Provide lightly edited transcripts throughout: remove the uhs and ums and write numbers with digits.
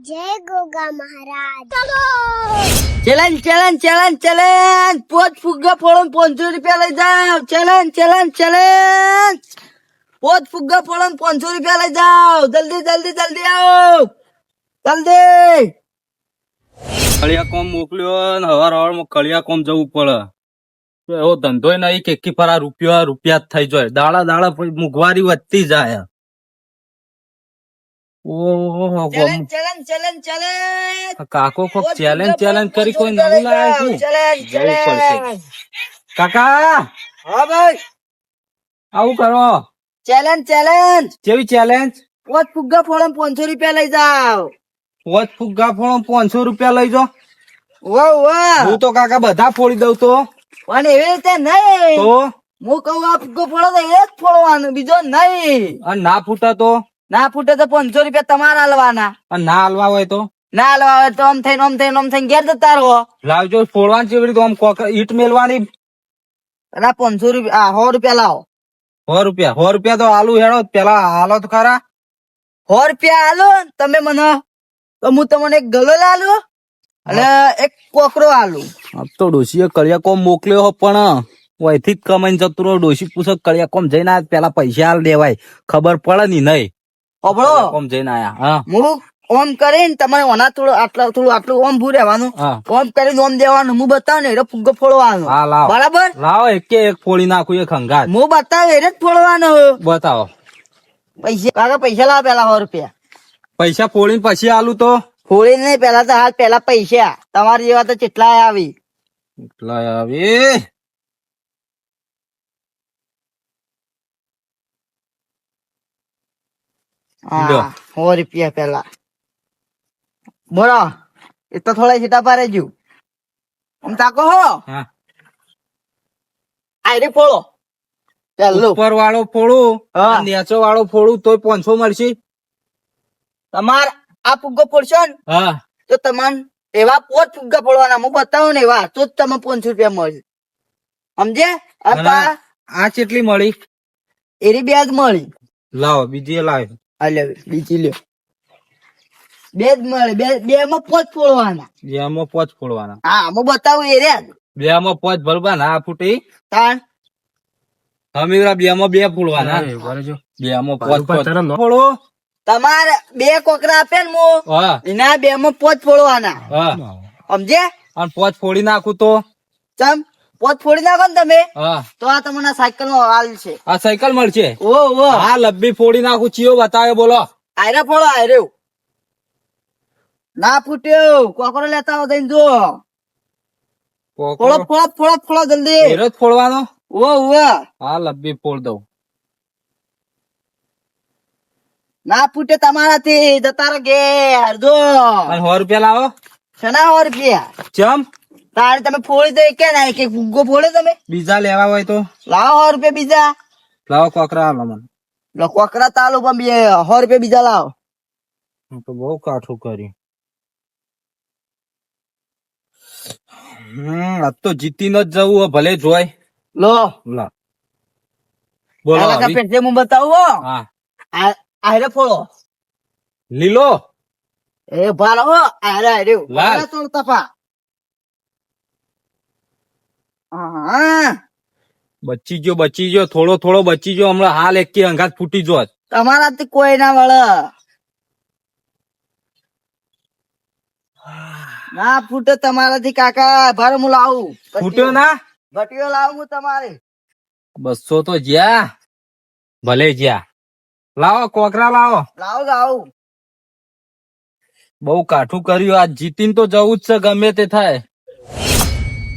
જય ગોગા મહારાજ. Challenge challenge challenge challenge પોચ ફુગ્ગા ફોડો 500 રૂપિયા લઈ જાવ. ચેલેન્જ ચેલેન્જ ચેલેન્જ પોચ ફુગ્ગા ફોડો 500 રૂપિયા લઈ જાવ. જલ્દી જલ્દી જલ્દી આવો જલ્દી. કળિયા કોમ મોકલ્યો ને હવાર હવારમાં કળિયા કોમ જવું પડે. તો એવો ધંધો નહીં કે એકી પર આ રૂપિયા રૂપિયા જ થઈ જાય. દાડા દાડા પછી મોંઘવારી વધતી જાય. ઓહો ચેલેન્જ ચેલેન્જ ચેલેન્જ ચેલેન્જ કાકો કોક ચેલેન્જ ચેલેન્જ કરી કોઈ નવું લાવે શું? ચેલેન્જ જવું પડશે. ચેલેન્જ. કાકા હા ભાઈ, આવું કરો. ચેલેન્જ ચેલેન્જ કેવી ચેલેન્જ? પોચ ફુગ્ગા ફોડો 500 રૂપિયા લઈ જાવ. પોચ ફુગ્ગા ફોડો 500 રૂપિયા લઈ જાઓ. વાહ વાહ. હું તો કાકા બધા ફોડી દઉં તો. પણ એવી રીતે નહીં. તો હું કહું આ ફુગ્ગો ફોડો તો એ જ ફોડવાનો, બીજો નહીં. અને ના ફૂટા તો? ના ફૂટે તો 500 રૂપિયા તમારા હાલવાના. અને ના હાલવા હોય તો? ના હાલવા હોય તો આમ થઈને આમ થઈને આમ થઈને ઘેર જતા રહો. લાવજો. ફોડવાની કેવી રીતે? આમ કોક ઈટ મેલવાની. ના 500 રૂપિયા 100 રૂપિયા લાવો. 100 રૂપિયા તો આલુ હેડો. પેલા હાલો તો ખરા. 100 રૂપિયા હાલો તમે મને, તો હું તમને એક ગલો લાલુ અને એક કોકરો આલુ. अब तो डोसी कड़िया कोम मोकल्यो हो पण वहीથી જ કમાઈને જતું રહો. ડોસી પૂછો કળિયા કોમ જઈને આયા પેલા પૈસા હાલ દેવાય. ખબર પડે ની નહીં. હોભળો, કોમ જઈને આયા. હા હું ઓમ કરીને તમારે ઓના થોડું આટલું ઓમ ભૂ રહેવાનું. હા ઓમ કરીને ઓમ દેવાનું. હું બતાવું ને એટલે ફુગ્ગો ફોડવાનો. હા લાવો. બરાબર, લાવો એક એક ફોડી નાખું એક હંગાત. હું બતાવું એટલે જ ફોડવાનો. બતાવો. પૈસા કાકા પૈસા લાવો પેલા 100 રૂપિયા. પૈસા ફોડીને પછી આલુ તો? ફોડી નહીં, પેલા તો હાલ પેલા પૈસા. તમારી જેવા તો કેટલા આવી. એટલા આવે. લ્યો. હા 100 રૂપિયા પેલા. બોલો, એ તો થોડા સીટા પારે જુ. આમ તાકો હો. હા આયરી ફોડો પેલું. ઉપર વાળો ફોડું હા. અને નીચો વાળો ફોડું તોય 500 મળશે. તમાર આ ફુગ્ગો ફોડશો ને હા તો તમને એવા 5 ફુગ્ગા ફોડવાના. હું બતાવું ને એવા તો જ તમે 500 રૂપિયા મળશે. સમજે? અને આ કેટલી મળી? એરી બે જ મળી. લાવો બીજી લાવ. હાલે બીજી લ્યો. બે જ મળે. બે માં 5 ફોડવાના. બેમાં 5 ફોડવાના. હા હું બતાવું એ રે. બેમાં 5 બરોબર. ના ફૂટી. તાણ હમીરા બેમાં 2 ફોડવાના. બેમાં 5 ફોડો. તમારે 2 કોકરા આપે ને હું હા એના 2 માં 5 ફોડવાના. હા સમજે? અને 5 ફોડી નાખું તો? ચમ 5 ફોડી નાખો ને તમે હા તો આ તમને સાયકલ નો હાલ છે. આ સાયકલ મળશે. ઓ હા લબ્બી ફોડી નાખું. ચિયો બતાવે બોલો. આયરા ફોડો આયરો. ના ફૂટ્યો કોકરો લેતા આવો થઈને જો. ફોડો ફોડો ફોડો ફોડો જલ્દી. હીરો જ ફોડવાનો. ઓ હા લબ્બી ફોડ દઉં. ના ફૂટે તમારાથી જતા રહો ઘેર જો. અને 100 રૂપિયા લાવો. શેના 100 રૂપિયા? ચમ તારે તમે ફોડી દો કે ના એક ફુગ્ગો ફોડે તમે. બીજા લેવા હોય તો લાવો 100 રૂપિયા બીજા. લાવો. કોકરા આલો મને. લો કોકરા તાલુ પણ 100 રૂપિયા બીજા લાવો. હું તો બહુ કાઠું કર્યું. આજ તો જીતીને જ જવું હોય, ભલે જોય. લો લા બોલો. આલા કા આવી. પેટે હું બતાવું હો. હા આયરે ફોડો. લીલો. એ ભાલો હો. આયરે લાલ. તોડ તપા. હા બચી ગયો. થોડો થોડો બચી ગયો. હમણાં હાલ એક અંગાત ફૂટી જોત. તમારાથી કોઈ ના વળે. ના ફૂટે તમારાથી કાકા. ભારે હું લાવું. ફૂટ્યો ના? ભટીઓ લાવું હું તમારે. 200 તો જ્યાં ભલે જ્યાં. લાવો કોકરા લાવો. લાવું. બહુ કાઠું કર્યું. આજ જીતીને તો જવું જ છે ગમે તે થાય.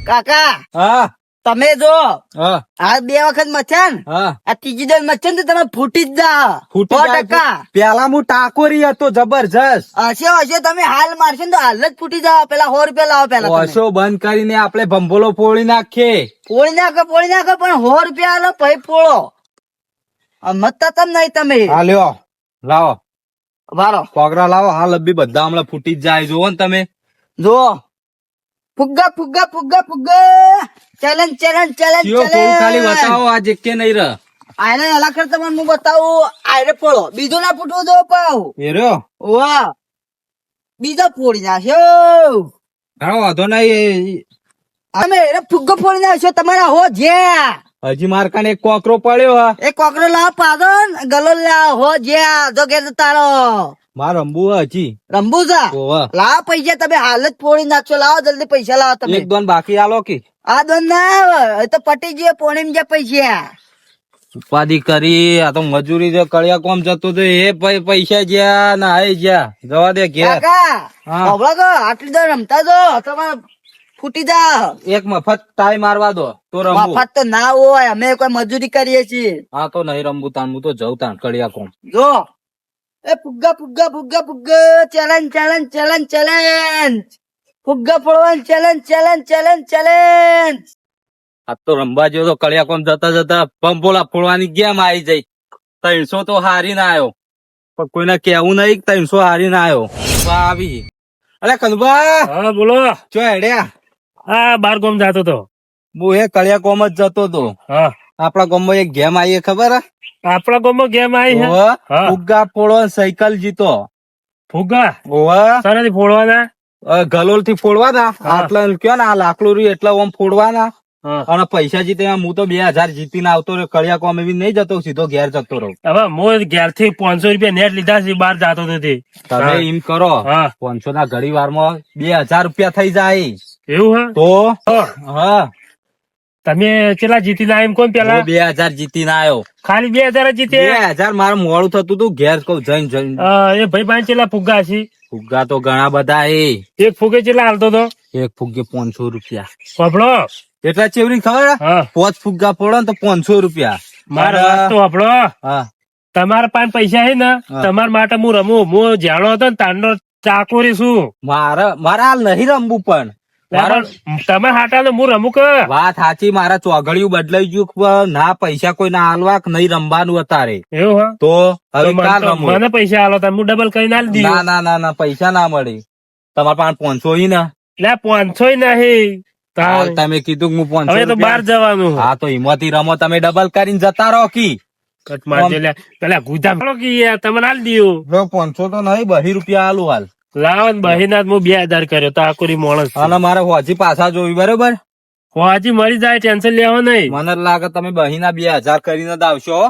કાકા હા તમે જો હા આ 2 વખત મચ્યા ને, હા આ ત્રીજી દર મચ્યા ને તો તમે ફૂટી જ જા. ફૂટી 100%. પેલા હું ટાકોરી હતો જબરજસ્ત. હશે તમે હાલ મારશો ને તો હાલ જ ફૂટી જાવ. પેલા 100 રૂપિયા લાવો પેલા તમે. ઓશો બંધ કરીને આપણે ભંભોલો ફોડી નાખીએ. ફોડી નાખો પણ 100 રૂપિયા આલો પછી ફોડો. મતતા તમ નહીં તમે. હા લ્યો લાવો વારો કોકરા લાવો. હા લબ્બી બધા હમણાં ફૂટી જ જાય. જોવો ને તમે. જો ફુગ્ગા. ચેલેન્જ ચિયો ફોડું ખાલી બતાવો. આજ એક કે નહીં રહ. આને અલા કર તમને હું બતાવું. આયરે ફોડો. બીજું ના ફૂટવું જો પાવ. એ રહ્યો. વાહ બીજો ફોડી નાખ્યો. હા વાંધો નહીં. અમે એને ફુગ્ગો ફોડી નાખ્યો તમારા હો જ્યાં. હજી માર કાને એક કોકરો પડ્યો હા. એ કોકરો લાવ પાડો ને ગલો લાવ હો જ્યાં જો કે તારો માર રંબુ હજી રંબુ છે. ઓવા. લાવો પૈસા તમે હાલ જ ફોડી નાખશો. લાવો જલ્દી પૈસા લાવો તમે. એક દોન બાકી આલો કે આ દોન ના આવે એ તો પટી ગયે પોણી જે પૈસા. ઉપાધિ કરી. આ તો મજૂરી જે કળિયા કોમ જતો તો એ પૈસા જ્યાં ના આઈ જ્યાં જવા દે ઘેર. કાકા હા. હોભળો તો આટલી દર રમતા જો તમારે ફૂટી જા. એક મફત ટાઈ મારવા દો તો રમવું. મફત તો ના હોય અમે કોઈ મજૂરી કરીએ છીએ. હા તો નહીં રમવું તાન હું તો જઉં તાન કળિયા કોમ. જો એ ફુગ્ગા ફુગ્ગા ફુગ્ગા ફુગ્ગા ચેલેન્જ ચેલેન્જ ચેલેન્જ ચેલેન્જ ફુગ્ગા ફોડવાનું ચેલેન્જ ચેલેન્જ ચેલેન્જ ચેલેન્જ. આ તો રમવા જેવો તો કળિયા કોમ જતા જતા પંપોલા ફોડવાની ગેમ આવી જઈ. 300 તો હારી ના આવ્યો પણ કોઈને કેવું નહીં 300 હારી ના આવ્યો. આવી અરે કનુભા હા બોલો. ચો હેડ્યા. હા બાર ગામ જાતો તો. હું એ કળિયા કોમ જ જતો તો. હા આપડા ગામમાં એક ગેમ આવી ખબર હે? આપણા ગામમાં ગેમ આવી છે. ઓવે. હા. ફુગ્ગા ફોડો સાયકલ જીતો. ફુગ્ગા ઓવે. સરાથી ફોડવાના. ગલોલ થી ફોડવાના. હા. આટલા કયો ને આ લાકડું રહ્યું એટલા ઓમ ફોડવાના હા. અને પૈસા જીતે. હું તો 2000 જીતીને આવતો રહ્યો કળિયા કોમ એવી નહીં જતો સીધો ઘેર જતો રહું. હવે હું ઘેર થી 500 રૂપિયા નેટ લીધા છે બહાર જાતો નથી. તમે એમ કરો હા 500 ના ઘડી વારમાં 2000 રૂપિયા થઈ જાય એવું હે. તો હા. હા તમે કેટલા જીતી ના એમ કોણ પેલા 2000 જીતીને આવ્યો. ખાલી 2000 જ જીતે. 2000 મારે મોડું થતું તું ઘેર કહું જઈને જઈને. એ ભાઈ પાસે કેટલા ફુગ્ગા છે. ફુગ્ગા તો ઘણા બધા એક ફુગે કેટલા હાલતો તો એક ફુગ્ગે 500 રૂપિયા. વાપડો. એટલા ચેવડી ખબર હે? હા 5 ફુગ્ગા ફોડો ને તો 500 રૂપિયા. મારા વાત તો વાપડો. હા તમારા પાસે પૈસા છે ને હા. તમારા માટે હું રમું. હું જાણો હતો ને તાંડો ચાકોરી છું. મારા હાલ નહીં રમવું પણ તમે હાટા હું રમું કે વાત સાચી. મારા ચોઘડિયું બદલાઈ ગયું પણ ના પૈસા કોઈ ના હાલવા કે નહીં રમવાનું અત્યારે એવું હા. તો તો હવે કાલ રમવું. મને પૈસા આલો તમે હું ડબલ કરીને આલી દીધું. ના ના ના ના પૈસા ના મળે. તમારા પાસે 500 ઈ ને લે 500 નહીં. હાલ તમે કીધું કે હું 500 હવે તો બહાર રૂપિયા. જવાનું. હા તો હિંમતી રમો તમે ડબલ કરીને જતા રહો કી. કટ મારજે લે. પેલા ગુદામ તમને આલી દીધું. 500 તો નહીં 2 રૂપિયા આલું હાલ. લાવો ને બહીનાથ હું 2000 કર્યો તો આકોરી માણસ છું. અને મારે હોજી પાછા જોવી બરોબર. હોજી મરી જાય ટેન્શન લેવો નહીં. મને લાગે તમે બહીના 2000 કરીને જ આવશો હો.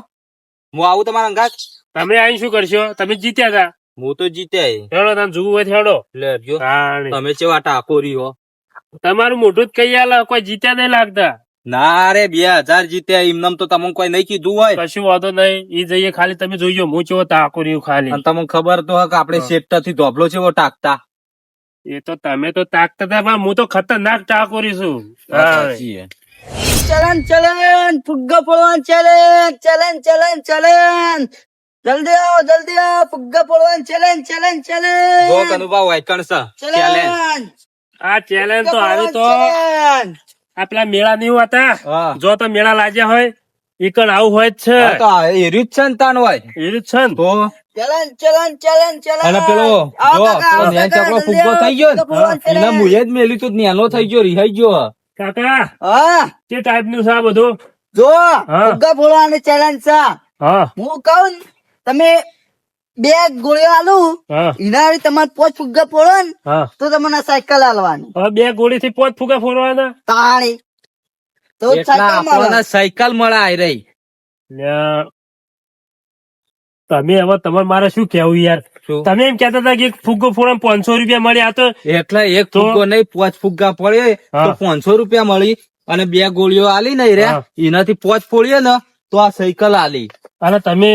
હું આવું તમારા અંગાત. તમે આઈ શું કરશો. તમે જીત્યા હતા. હું તો જીત્યા. હેડો તમે જોવું હોય તો હેડો. લેજો તાણે. તમે ચેવા ટાકોરી હો. તમારું મોઢું જ કઈ આલે કોઈ જીત્યા નહીં લાગતા. ના રે 2000 જીત્યા એમનેમ તો તમને કોઈ નહીં કીધું હોય. કશું વાંધો નહીં. ઈ જઈએ ખાલી તમે જોઈજો હું ચેવો તાકોરી ખાલી. અને તમને ખબર તો હે કે આપણે શેઠ થી ધોબલો ચેવો ટાકતા. એ તો તમે તો તાકતા હતા પણ હું તો ખતરનાક ટાકોરી છું. સાચી હે. ચેલેન્જ ચેલેન્જ ફુગ્ગા ફોડવાનું ચેલેન્જ ચેલેન્જ ચેલેન્જ ચેલેન્જ. જલ્દી આવો ફુગ્ગા ફોડવાનું ચેલેન્જ ચેલેન્જ જો ચેલેન્જ કનુભા વાયકણ છે ચેલેન્જ. ચેલેન્જ. આ ચેલેન્જ તો આવ્યું તો ચેલેન્જ. આ પેલા મેળા નહીં હતા. હા. જો તો મેળા લાગ્યા હોય ઈકણ આવું હોય જ છે. હા તો એ રીત છે ને તાન હોય એ રીત છે ને. તો ચેલેન્જ ચેલેન્જ ચેલેન્જ ચેલેન્જ. અને પેલો આવો જો કાકા, આવો પેલો નેન કાકા, ચકલો જલ્દી ફુગ્ગો આવો, થઈ ગયો ફુગ્ગા ફોડવાનું ને એના challenge. મુએ જ મેલ્યું તું નેનો થઈ ગયો રિહાઈ ગયો. કાકા હા તે ટાઈપ નું છે આ બધું. જો હા. ફુગ્ગા ફોડવાની ચેલેન્જ છે. હા હું કહું ને, તમે 2 ગોળીઓ આલું હા એના હારે તમારે 5 ફુગ્ગા ફોડો ને હા. તો તમને સાયકલ આલવાની. હવે 2 ગોળી થી 5 ફુગા ફોડવાના. તાળી તો જ એટલા સાયકલ મળે. આપણને સાયકલ મળે આઈ રહી. લ્યા. તમે હવે તમારે મારે શું કેવું યાર. શું? તમે એમ કેતા હતા કે એક ફુગ્ગો ફોડવા 500 રૂપિયા મળ્યા. આ તો એટલે એક તો? ફુગ્ગો નહીં 5 ફુગ્ગા પડે હા. તો 500 રૂપિયા મળી અને 2 ગોળીઓ આલી નહીં રે હા. એનાથી 5 ફોડીએ ને તો આ સાયકલ આલી. અને તમે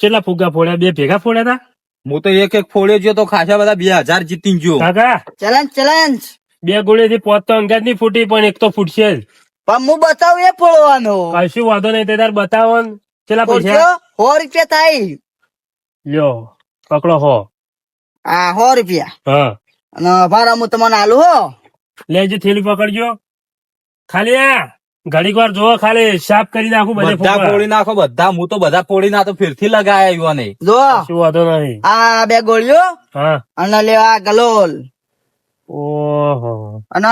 કેટલા ફુગ્ગા ફોડ્યા. 2 ભેગા ફોડ્યા હતા હું તો એક ફોડ્યો ગયો તો ખાસા બધા 2000 જીતી ગયો. કાકા. Challenge challenge. 2 ગોળી થી 5 તો અંગાજ નહીં ફૂટી પણ એક તો ફૂટશે જ. પણ હું બતાવું એ ફોડવાનો. કશું વાંધો નહીં. તે તાર બતાવો ને. કેટલા પૈસા. ફોડજો, 100 રૂપિયા થાય. લ્યો પકડો હો. આ 100 રૂપિયા હા અને ભાડા હું તમને આલું હો. લેજો થેલી પકડજો. ખાલી આ ઘડીક વાર જોવો ખાલી સાફ કરી નાખું બધે બધા ફુગ્ગા. ફોડી નાખો બધા. હું તો બધા ફોડી નાખો ફેરથી લગાયા યુવાને. જો શું વાંધો નહીં. આ 2 ગોળીઓ હા અને લેવા ગલોલ ઓહો. અને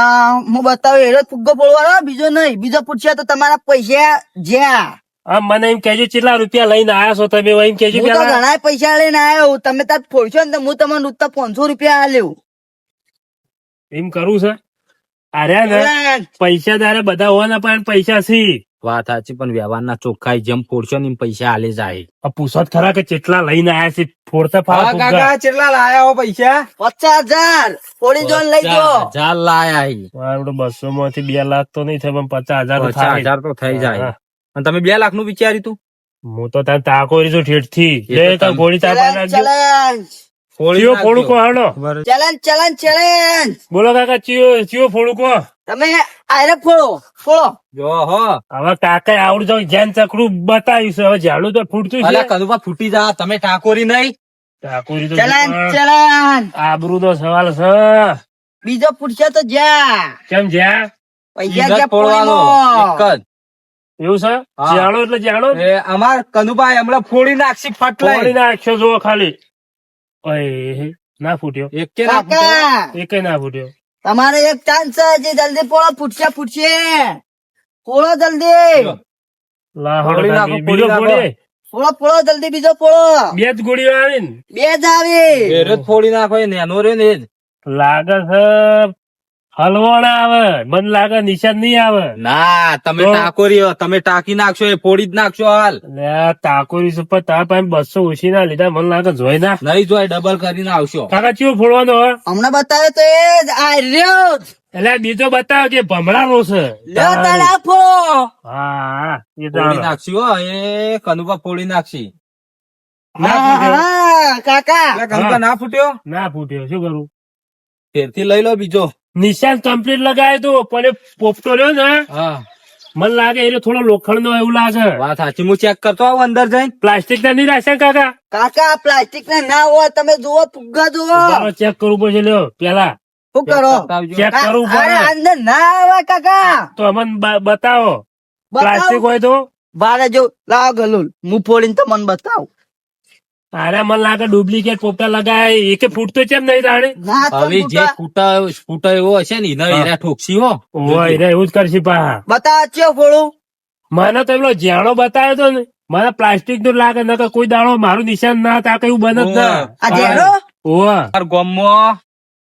હું બતાવું એનો ફુગ્ગો ફોડવાનો બીજો નહીં. બીજો પૂછ્યા તો તમારા પૈસા જ્યાં આમ મને એમ કેજો કેટલા રૂપિયા લઈને આયા છો તમે એમ કેજો હું તો પેલા. ઘણા પૈસા લઈને આવ્યો તમે તાર ફોડશો ને તો હું તમને ઉત્તર 500 રૂપિયા આલ્યું એમ કરવું છે અરે ને પૈસા તારે બધા હોવાના પણ પૈસા છે. વાત સાચી પણ વ્યવહારના ચોખ્ખાઈ જેમ ફોડશો ને એમ પૈસા આલે જાય. આ પૂછો જ ખરા કે કેટલા લઈને આયા છે ફોડતા હા ફાવા કાકા કેટલા લાયા હો પૈસા? 50,000 ફોડી જોન લઈ જો 50,000 લાયા હી. 200 માંથી 2 લાખ તો નહીં થાય પણ 50,000 તો થાય. 50,000 તો થઈ જાય. હા. અને તમે 2 લાખ નું વિચાર્યું તું? હું તો તાર તાકો રીશું ઠેઠ થી એ તો તમે- ગોળી તાપા નાખજો. ચેલેન્જ ચિયો ફોડું કો હાલો ચેલેન્જ ચેલેન્જ ચેલેન્જ બોલો કાકા ચિયો ફોડું કો. તમે આયરે ફોડો જો હો હવે કાકા આવડું તો જ્ઞાન ચકડું બતાવ્યું છે હવે ઝાડું તો ફૂટતું અલા છે. કદુભા ફૂટી જા તમે ટાકોરી નહીં. ટાકોરી તો ચેલેન્જ ચેલેન્જ આબરૂ નો સવાલ છે. બીજો પૂછશે તો જા કેમ જ્યાં પૈસા ઈજ જ જ્યાં ફોડવાનો ફોડીમાં. એક જ. એવું છે હા. જાણો એટલે જાણો એ અમાર કનુભાઈ હમણાં ફોડી નાખશી ફટલાઈ. ફોડી નાખ્યો જો ખાલી ઓય ના ફૂટ્યો એક કે ના ફૂટે? કાકા એકે ના ફૂટ્યો. તમારે એક ચાન્સ છે જે જલ્દી ફોડો ફૂટશે ફોડો જલ્દી જો. લાહોડ ફોડી નાખો, કાકી. બીજો ફોડી નાખો. ફોડી ફોડો જલ્દી બીજો ફોડો 2 જ ગોળીઓ આવી ને 2 જ આવી એરો જ ફોડી નાખો એ નેનો રહ્યો ને એ જ. લાગે છે હલવાણા આવે મને લાગે નિશાન નહીં આવે. ના તમે તો? ટાકોરી હો, તમે ટાંકી નાખશો એ ફોડી જ નાખશો હાલ. એટલે આ તાકોરી ઉપર તાર પાસે 200 ઓછી ના લીધા મને લાગે જોઈ ના. નહીં જોય ડબલ કરીને આવશો. કાકા ચિયો ફોડવાનો હે હમણાં બતાવે તો એ જ આ રહ્યો જ. એટલે બીજો બતાવ કે ભમરાનો છે. લ્યો તારે આ ફોડો હા એ તો ફોડી હાલો. નાખશી હો એ કનુભા ફોડી નાખશી. ના હા, ફૂટ્યો હા, કાકા એટલે કનુભા ના ફૂટ્યો ના ફૂટ્યો શું કરું ફેરથી લઈ લો બીજો. નિશાન કમ્પ્લીટ લગાય તો પણ એ પોપટો રહ્યો ને હા મને લાગે એ થોડો લોખંડ નો એવું લાગે. વાત સાચી હું ચેક કરતો આવું અંદર જઈને. પ્લાસ્ટિક ના નહીં રાખશે કાકા કાકા પ્લાસ્ટિક ના ના હોય તમે જુઓ ફુગ્ગા જુઓ ચેક કરવું પડશે લ્યો પેલા શું કરો બતાવજો. ચેક કરવું અરે પડે અંદર ના આવે કાકા તો અમને બતાવો બતાવો. પ્લાસ્ટિક હોય તો. બારે જો લાવ ગલુલ હું ફોડીને તમને બતાવું અરે મને લાગે ડુપ્લિકેટ પોપટા લગાય એકે ફૂટતો કેમ નહીં તાણે. ના તો હવે જે ફૂટા એવો હશે ને એને એના ઠોકસી હો. ઓય રે એવું જ કરશે પા. બતાવ ચેવ ફોડું મને તો એલો જાણો બતાવ્યો તો ને મને પ્લાસ્ટિક નું લાગે નકર કોઈ દાણો મારું નિશાન ના તા કયું બને જ ના. આ જેરો ઓવા અમારા ગામમાં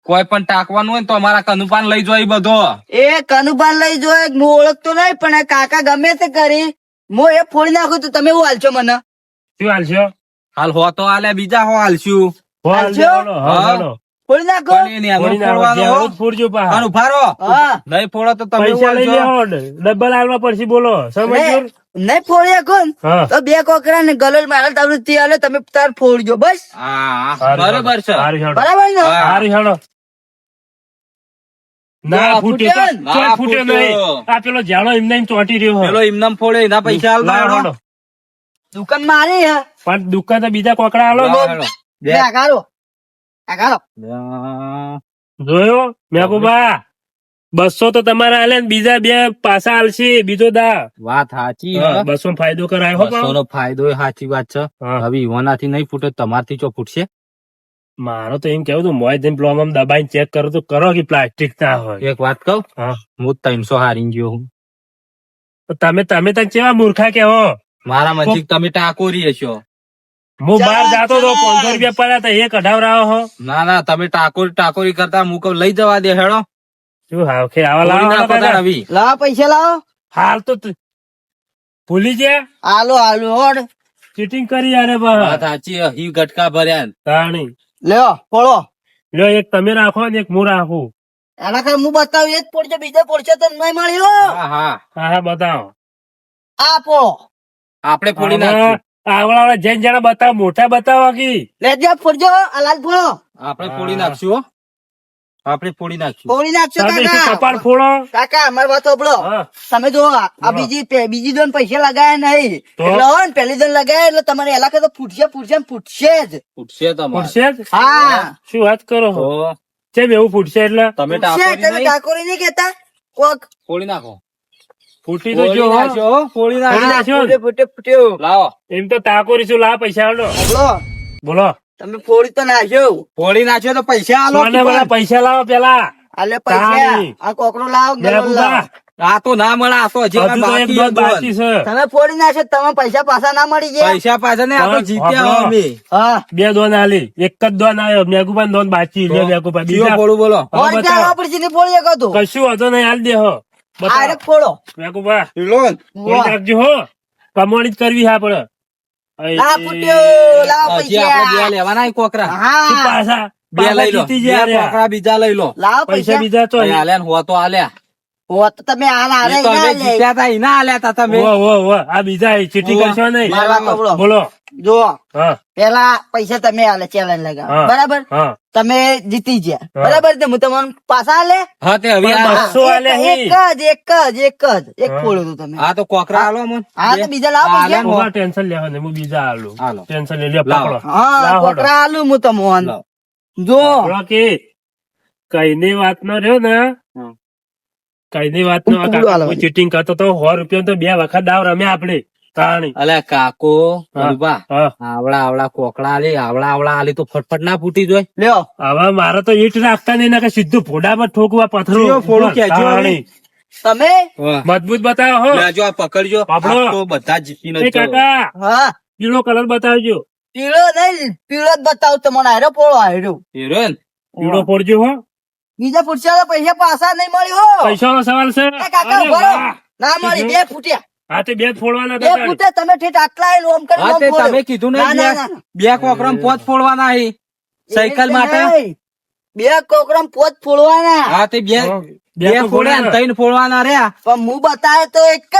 કોઈ પણ ટાંકવાનું હોય ને તો અમારા કનુપાન લઈ જાય બધો. એ કનુભાન લઈ જો હું ઓળખતો નહીં પણ આ કાકા ગમે તે કરી હું એ ફોડી નાખું તો તમે હું હાલશો મને શું હાલશો હાલ હો તો હાલે બીજા હો હાલશું. હાલશો? ફોડી નાખો પણ એને એનો ફોડવાનો હો. ફૂટજો પા. અને ઉભા રહો. હા નહીં ફોડો તો તમે પૈસા લઈ હાલજો. લેવો ડબલ હાલવા પડશે બોલો સમજો. નહીં ફોડી નાખો ને હા તો 2 કોકરા ને ગલોલ મારે તમને તે હાલે તમે તાર ફોડજો બસ હા બરોબર છે. હારું હેડો. બરાબર ને હા. હારું હેડો. ના ના ફૂટ્યો તો. ફૂટ્યો ને? ચોય ના ફૂટ્યો ફૂટ્યો. નહીં. આ પેલો જાડો એમને એમ ચોંટી રહ્યો પેલો હોય. ઇમનામ ફોડે એના પૈસા હાલ લાવો દો. હેડો. દુકાન મારી હે પણ દુકાન તો બીજા કોકડા હાલો લાવો હેડો. બે આગારો જોયો મેકુબા 200 તો તમારા હાલે ને બીજા 2 પાછા હાલશે બીજો દા. વાત સાચી હા, 200 નો ફાયદો કરાયો હો પણ. નો ફાયદો એ સાચી વાત છે. હા. હવે ઈવોનાથી નહીં ફૂટે તમારથી ચો ફૂટશે. મારો તો એમ કેવું હતું મોય જઈને પ્લોમ દબાઈને ચેક કરો તો કરો કે પ્લાસ્ટિક ના હોય. એક વાત કહું હા. હું 300 હારી ગયો હું. તો તમે તને કેવા મૂર્ખા કેવો. મારા મજીક તમે ટાકોરી હશો. હું બહાર જાતો તો 500 રૂપિયા પડ્યા હતા એ કઢાવરાવો હો. ના ના તમે ટાકોરી કરતા હું કહું લઈ જવા દે હેડો. શું હાવ કે આવા ફોડી લાવો નાખો તાર કાકા. હવે. લાવો પૈસા લાવો હાલ તો ભૂલી ગયા હાલો હોડ ચીટિંગ કરી યાર બા. વાત સાચી હી ગટકા ભર્યા. તાણી લ્યો ફોડો લ્યો એક તમે રાખો ને એક હું રાખું. એના કર હું બતાવું એ જ પડશે બીજા પડશે તો નહીં મળ્યો હા હા હા હા બતાવો. આ ફોડો આપણે ફોડી નાખશું. આવડા જૈન જણા બતાવો મોટા બતાવો કી. લેજો ફોડજો આ લાલ ફોડો આપણે ફોડી નાખશું હો. આપણે ફોડી નાખશું. ફોડી નાખશો તમે શું કાકા કપાળ ફોડો. કાકા અમારી વાત સાંભળો હા. તમે જો આ બીજી દોન પૈસા લગાયા નહીં તો? એટલે હોય ને પેલી દોન લગાયા એટલે તમારે એલા કે તો ફૂટશે જ ફૂટશે તમારે. ફૂટશે જ? હા શું વાત કરો છો? તો કેમ એવું ફૂટશે એટલે તમે ફૂટશે ટાકોરી તમે નહીં? ટાકોરી નહીં કેતા કોક ફોડી નાખો. ફૂટી તો ફોડી જો હો. નાખશો હો, ફોડી ફોડી નાખશો. નાખશો. ફૂટ્યો લાવો એમ તો તાકોરી શું લા પૈસા આલો બોલો બોલો. તમે ફોડી તો નાખ્યો ફોડી નાખ્યો તો પૈસા આલો. સોને બધા પૈસા લાવો પેલા. આલે પૈસા તાળી. આ કોકરો લાવો ગલો મેકુબા લાવો આ તો ના મળે આ તો હજી હજુ તો એક બાકી દોન બાકી છે. તમે ફોડી નાખશો તમે પૈસા પાછા ના મળી ગયા પૈસા પાછા ને આપણે જીત્યા હા. અમે હા બે દોન આલી, એક જ દોન આવ્યો, મેઘુબા દોન બાકી. લે મેઘુબા, જીઓ બીજા બોલું બોલો હવે ફોડી બતાવો. ચાલો આપણે સીધી ફોડી શકો તો કશું વાંધો નહીં, હાલ દે હો. બતાવો. આરે ફોડો મેઘુબા, લોન ફોડી નાખજો હો. કમાણી જ કરવી હા પડે. લા ફૂટ્યો લાવ હજી આપણે બે પૈસા લેવાના કોકરા શું હા પાછા બે લઈ લો જીતી બે ગયા રે. કોકરા બીજા લઈ લો લાવ પૈસા પૈસા બીજા તો અહીં આલ્યા ને હો તો આલ્યા હો તો તમે હાલ હારે એ તો અમે ના લે જીત્યા તા એના આલ્યા તા તમે આ બીજા ચીટિંગ ઓવા. કરશો નહીં. મારવા પકડો બોલો. જો હા પેલા પૈસા તમે હાલે ચેલેન્જ લગાવો હા. બરાબર હા તમે જીતી ગયા હા. બરાબર તો હું તમને પાછા હાલે હા તે હવે પણ આ- બસો આલે એક હી. એક હા. ફોડો તો તમે આ તો કોકરા આલો મન હા તો બીજા લાવો આલે પૈસા ને. ઓવા ટેન્શન લેવા નહીં, હું બીજા આલું. હાલો. ટેન્શન લઈ લ્યો, લાવો. પકડો. હા લાવો કોકરા આલું હું તમને લાવો. જો પકડો કે કઈની વાત નો રહ્યો ને, હમ. કઈની વાત નો પૂરું આલો. ચીટિંગ કરતો તો 100 રૂપિયા તો 2 વખત દાવ રમ્યા આપડે તાણી. અલ્યા કાકો હા. ઉભા હા આવડા કોકડા આલી આવડા આલી તો ફટફટ ના ફૂટી જોય લ્યો હવે મારે તો ઈટ રાખતા નહીં ને કે સીધું ફોડા પર ઠોકવા પથરો જીઓ ફોડું કહેજો હવે. તાણી. તમે મજબૂત બતાવો હો. લેજો આ પકડજો પાપડો. આ તો બધા જીતીને એ જ જાઓ. કાકા હા પીળો કલર બતાવજો. પીળો નહીં પીળો જ બતાવું તમને હારો પોળો હારો હીરોઈન પીળો પડજો હો. બીજા ફૂટશે તો પૈસા પાછા નહીં મળી હો પૈસાનો સવાલ છે. એ કાકા અરે ઉભો રહો. વાહ. ના મળી બે ફૂટ્યા હા તે 2 ફોડવાના બે હતા તાણી. ફૂટે તમે ઠેઠ આટલા આઈ લોમ કરી હા લોમ તે ફોડો. તમે કીધું ના, ને ના, ના. બે કોકરામ પોત ફોડવાના હી સાયકલ માટે નહીં. બે કોકરામ પોત ફોડવાના હા તે બે હા. બે તો ફોડ્યા ને ત્રણ ફોડવાના રહ્યા પણ હું બતાવે તો એક જ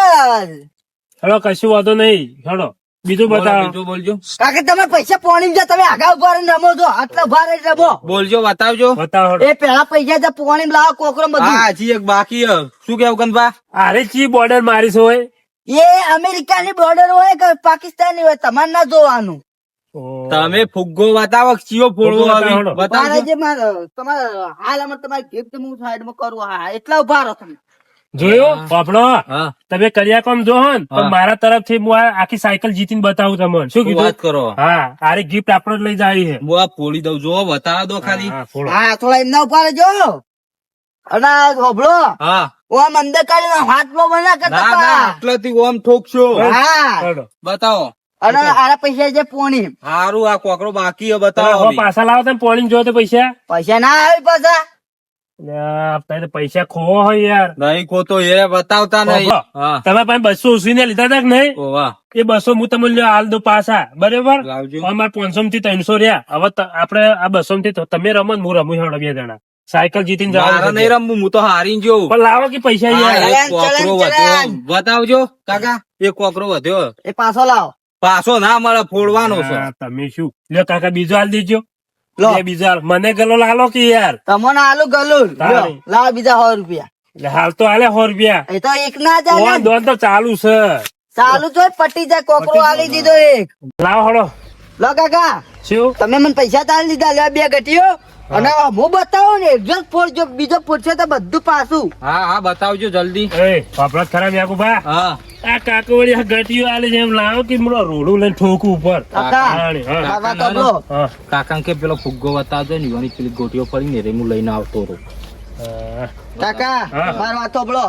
હેલો કશું વાંધો નહીં. હેલો બીજું બોલો, બતાવો. બીજું બોલજો કાકે તમે પૈસા પોણી જા તમે આગા ઉભા રહીને રમો છો આટલા ઉભા રહીને રમો બોલજો બતાવજો બતાવો હેડો. એ પેલા પૈસા જે પોણી લાવો કોકરો બધું હા હજી એક બાકી હે. શું કેવું ગંદભા અરે ચી બોર્ડર મારીશ હોય. એ અમેરિકાની બોર્ડર હોય કે પાકિસ્તાનની હોય તમારે ના જોવાનું ઓહ. તમે ફુગ્ગો બતાવો ચિયો ફોડવો ફુગ્ગો હવે બતાવો. મારે બતાવજો જે તમારે હાલ અમારે તમારી ગિફ્ટ હું સાઈડમાં કરું હા એટલા ઉભા રહો તમે જોયું બાપડો હા તમે કર્યા કોમ જો હન હા. પણ મારા તરફથી હું આ આખી સાયકલ જીતીને બતાવું તમને શું શું વાત કીધું. કરો હા આરે ગિફ્ટ આપણો જ લઈ જાય છે. હું આ ફોડી દઉં જો બતાવો દો ખાલી હા, ફોડો. હા થોડા એમના ઉભા રહેજો અને આ હોભળો હા ઓમ અંદર કાઢીને હાથમાં બના ના કરતા ના પા. આટલાથી ઓમ ઠોકશો હા હેડો. બતાવો અને આરા પૈસા છે પોણી હારું આ કોકરો બાકી હે હવે બતાવો હવે. પાછા લાવો તમે પોણી જો તો પૈસા. પૈસા ના આવે પાછા લ્યા, તારે પૈસા ખોવો હોય યાર. નહીં ખોતો એ બતાવતા નહીં ઓહો. હા તમે પાસે 200 ઉછીને લીધા હતા કે નહીં? ઓ વાહ એ 200 હું તમને લ્યો હાલ દો પાછા બરાબર. લાવજો અમારે 500 થી 300 રહ્યા. હવે આપણે આ 200 થી તમે રમો ને હું રમું હેડો 2 જણા સાયકલ જીતીને મારે જવાનું નહીં છે. રમવું હું તો હારી જોઉં પણ લાવો કે પૈસા યાર. હા, એક ચલન, કોકરો ચલન, વધ્યો ચલન. બતાવજો કાકા એક કોકરો વધ્યો એ પાછો લાવો પાછો ના મળે ફોડવાનો છે હા, તમે શું લ્યો કાકા બીજો હાલ દેજો. લો બે બીજો હાલ. મને ગલો લાલો કે યાર. તમને આલુ ગલુર તારી. લાવો બીજા 100 રૂપિયા એટલે હાલ તો હાલે 100 રૂપિયા. એ તો એક ના ચાલે ઓન દોન તો ચાલુ છે. ચાલુ તો પટી જાય કોકરો પટી આલી દીધો એક લાવો હળો. લો કાકા શું તમે મને પૈસા તાળી દીધા લે બે ગટીઓ અને હું બતાવો ને એકજો ફોડ જો બીજો ફોડશે તો બધું પાછું હા હા બતાવજો જલ્દી એ પાપડા ખરાબ યાકુબા. હા આ કાકોવડી આ ગટીઓ આલે છે એમ લાવો કે મોડો રોડું લઈને ઠોકું ઉપર. કાકા તાણી, હા. બાબા તબલો હા. કાકા કે પેલો ફુગ્ગો બતાવજો ને એવાની પેલી ગોટીઓ પડી ને રે હું લઈને આવતો રહું હા. કાકા હા. મારો વાત તબલો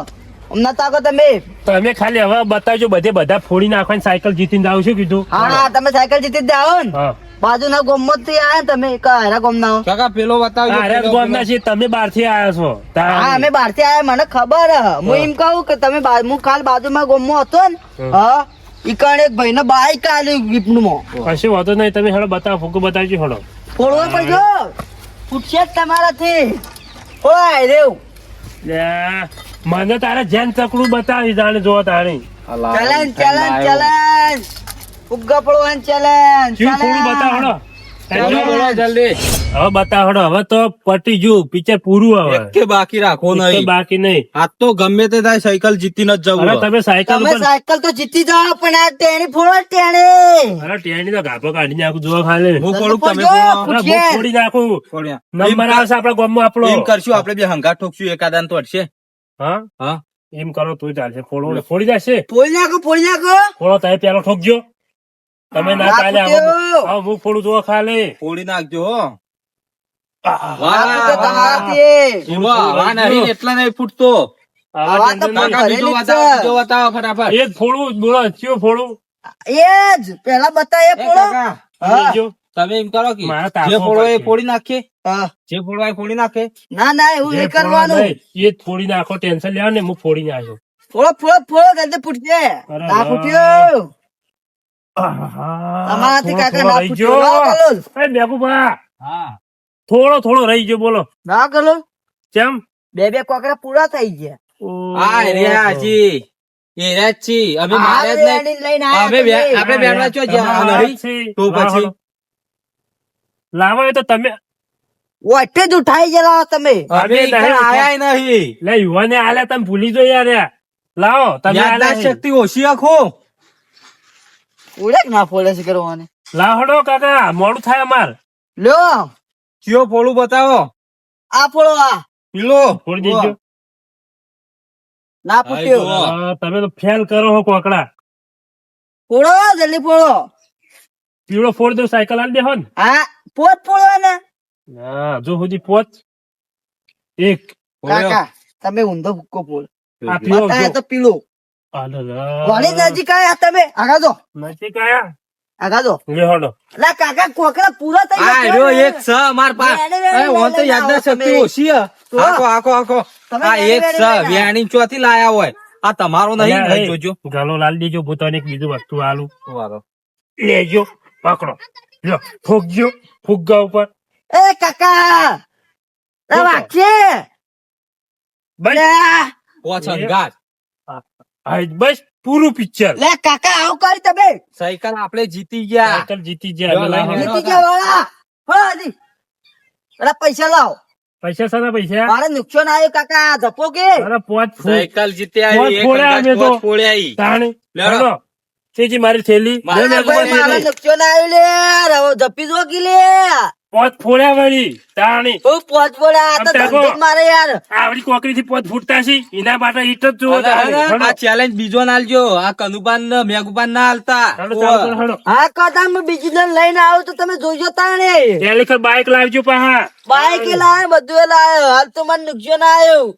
હમણાં તાકો તમે તમે ખાલી હવે બતાવજો બધા ફોડી નાખવાની સાયકલ જીતીને જાવ શું કીધું. હા તમે સાયકલ જીતી જ જાઓ ને હા બાજુના ગોમત થી આયા ને તમે કયા ગોમના હો? કાકા પેલો બતાવજો અરે પેલો, ગોમના પેલો. છીએ તમે બહાર થી આયા છો. તાણી. હા અમે બહાર થી આયા મને ખબર હે. હું હા. એમ કહું કે તમે હું કાલ બાજુમાં ગોમમાં હતો ને હા ઈ કણ એક ભાઈ બાઈક આલ્યું ગિફ્ટ નું કશું વાંધો નહીં તમે હેડો બતાવો ફૂકું બતાવજો હેડો. ફોડવો પડજો ફૂટશે જ તમારાથી ઓય રેવ લ્યા, મને તારે જેન ચકડું બતાવી જાણે જો તાણી. અલા, ચેલેન્જ ઠંડા ચેલેન્જ ચેલેન્જ ફુગ્ગા પડવાનું ચેલેન્જ શું ફોડું બતાવો હેડો. બોલો, બોલો, જલ્દી હવે બતાવો હેડો. હવે તો પટી ગયું પિક્ચર પૂરું હવે. એક કે બાકી રાખો એક તો નહીં બાકી નહીં. આજ તો ગમે તે થાય સાયકલ જીતીને જ અરે જવું તમે સાયકલ તમે ઉપર સાયકલ તો જીતી જાઓ પણ આ ટેણી ફોડો ટેણી અરે ટેણી તો ગાભો કાઢી નાખું જોવા ખાલી. હું ફોડું તમે ફોડજો. ફોડો. અરે બહુ ફોડી નાખું. ફોડ્યા. નંબર આવશે આપડા ગામમાં આપણો. એમ કરશું આપણે બે હંગા ઠોકશું એકાદાન તો અડશે હા હા એમ કરો તું ચાલશે. ફોડી જશે. ફોડી નાખો ફોડો તમે પેલો ઠોકજો. તમે ના હા, ચાલે ફૂટ્યો. હવે હું ફોડું જોવા ખાલી. ફોડી નાખજો હો આ ફૂટે તમારાથી એવો હવા નહીં એટલે નહીં ફૂટતો આવા તો ટેન્શન કાકા નહીં. બીજો બતાવો, બીજો બતાવો ફટાફટ. એ જ ફોડવું બોલો કયો ફોડવું એ જ પેલા બતાય એ પોળો કાકા, હા. લઈ જો. તમે એમ કરો કે મારા તાપો જે ફોડો એ પડશે. ફોડી નાખીએ, હા. જે ફોડવા એ ફોડી નાખે. ના ના એવું જે નહીં ફોડવા કરવાનું નહીં, એ જ ફોડી નાખો ટેન્શન લેવા ને હું ફોડી નાખ્યો ફોડો ફોડો ફોડો ગંદે ફૂટશે અરે ના વાહ. ફૂટ્યો આહાહા. તમારાથી થોડો કાકા થોડો ના રહી ફૂટ્યો ગયો. ના કલોલ એ મેકુભા, હા થોડો થોડો રહી ગયો બોલો ના કલોલ કેમ બે બે કોકરા પૂરા થઈ ગયા હા રહ્યા જી એ રહ્યા જ છી. અમે માર્યા જ નહીં. રેડીને લઈને આયા અમે તમે. આપણે બેઠવા છો જ્યાં નહીં તો પછી લાવો એ તો તમે ઓઠે જ ઉઠાઈ ગયેલા તમે અમે નહીં આયા નહીં. લે યુવાને આલ્યા તમે ભૂલી જો યાર લાવો તમે યાદદાસ્ત આલ્યા શક્તિ ઓછી આખો. ઉડે કે ના ફોડે છે કરવાની લાવડો કાકા મોડું થાય અમાર લ્યો કયો ફોડું બતાવો. આ ફોડો આ પીલો ફોડી દેજો ના ફૂટ્યો આઈ ગયો. હા, તમે તો ફેલ કરો હો કોકડા ફોડો જલ્દી ફોડો પીળો ફોડ દો સાયકલ આલી દેહો ને હા પોત ફોડો ને હા જો સુધી પોચ એક ફોડ્યો. કાકા તમે ઊંધો ભૂક્કો ફોડ આ પીળો બતાય જો. તો પીળો વળી નજીક આયા તમે આગા જો નજીક આયા આગા જો લેહડો લા કાકા કોકરા પૂરા થઈ આ ગયા રહ્યો એક છે અમાર પાસે. વેણી વેણી અરે, ઓન તો લઈને યાદદાસ્ત આવો શક્તિ તમે. ઓછી છે. તો? આખો આખો આખો તમે આ વેણી એક વેણી છે લઈને વેણી ચોથી લાયા હોય. આ તમારો નહીં અલ્યા, લઈ એ, જોજો. ગાલો લાલ દેજો પોતાની એક બીજું વસ્તુ આલું વારો. લેજો પકડો લ્યો ફૂગજો ફુગ્ગા ઉપર એ કાકા લા વાંચે બસ લે પોચ અંગાત. આ બસ પૂરું પિક્ચર લે કાકા આવું કરી તમે સાયકલ આપણે જીતી ગયા. સાયકલ જીતી ગયા લ્યો, લઈને જીતી ગયા વાળા હા જી અરે પૈસા લાવ પૈસા સારા પૈસા મારે નુકસાન આવ્યું કાકા ધપો કે અરે પોચ ફૂટ સાયકલ જીત્યા. પોચ એક ફોડ્યા અંગાત અમે તો. પોચ ફોડ્યા ઈ. તાણી લેવડો. હેલો તેજી મારી થેલી મારે લે, લે, ભાઈ, લે, મારે લે. નુકસાન આવ્યું લે રવો ધપી દો કે લે પોચ ફોડ્યા વળી તાણી હું પોચ બોલા આ તો આમ ધંધો ટેકો. જ મારે યાર આવડી કોકરી થી પોચ ફૂટતા છે એના માટે ઈટ જ જુઓ તાણી. અને હેલો. આ ચેલેન્જ બીજો ના આલજો. આ કનુપાન ને મેઘુપાન ના આલતા. હેલો, ચાલુ કરો, હેલો. હા કદા હું બીજી જણ લઈને આવું તો તમે જોજો તાણે ત્યાં લેખર બાઈક લાવજો પાહા બાઈક લાવે બધું લાવ્યો હાલ તો મને નુકસાન આવ્યું